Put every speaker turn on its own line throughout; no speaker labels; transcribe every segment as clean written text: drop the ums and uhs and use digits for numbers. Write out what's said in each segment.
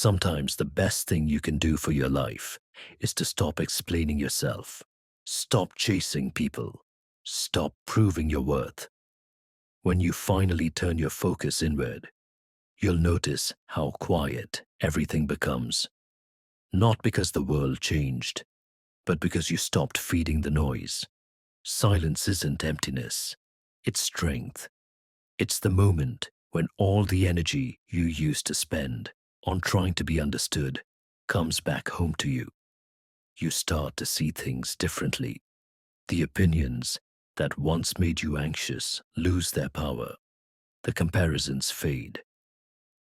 Sometimes the best thing you can do for your life is to stop explaining yourself. Stop chasing people. Stop proving your worth. When you finally turn your focus inward, you'll notice how quiet everything becomes. Not because the world changed, but because you stopped feeding the noise. Silence isn't emptiness, it's strength. It's the moment when all the energy you used to spend on trying to be understood comes back home to you. You start to see things differently. The opinions that once made you anxious lose their power. The comparisons fade.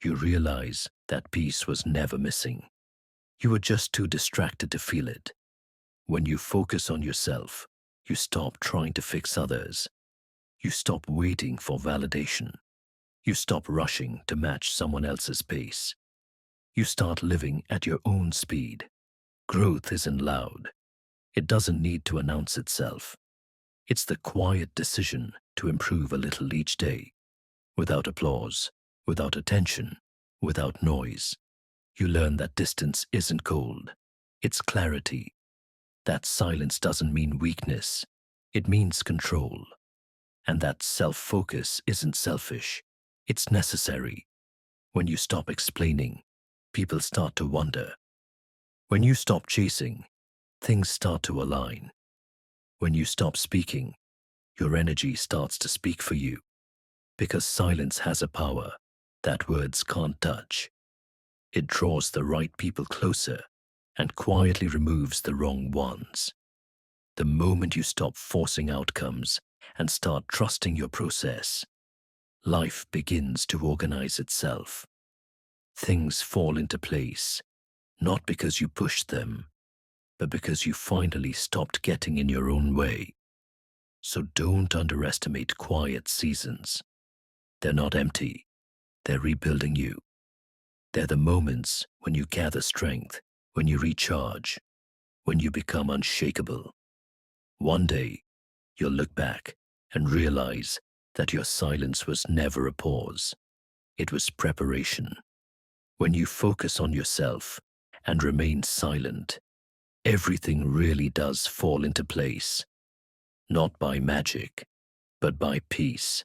You realize that peace was never missing. You were just too distracted to feel it. When you focus on yourself, you stop trying to fix others. You stop waiting for validation. You stop rushing to match someone else's pace. You start living at your own speed. Growth isn't loud. It doesn't need to announce itself. It's the quiet decision to improve a little each day, without applause, without attention, without noise. You learn that distance isn't cold. It's clarity. That silence doesn't mean weakness. It means control. And that self-focus isn't selfish. It's necessary. When you stop explaining, people start to wonder. When you stop chasing, things start to align. When you stop speaking, your energy starts to speak for you. Because silence has a power that words can't touch. It draws the right people closer and quietly removes the wrong ones. The moment you stop forcing outcomes and start trusting your process, life begins to organize itself. Things fall into place, not because you pushed them, but because you finally stopped getting in your own way. So don't underestimate quiet seasons. They're not empty. They're rebuilding you. They're the moments when you gather strength, when you recharge, when you become unshakable. One day, you'll look back and realize that your silence was never a pause. It was preparation. When you focus on yourself and remain silent, everything really does fall into place. Not by magic, but by peace.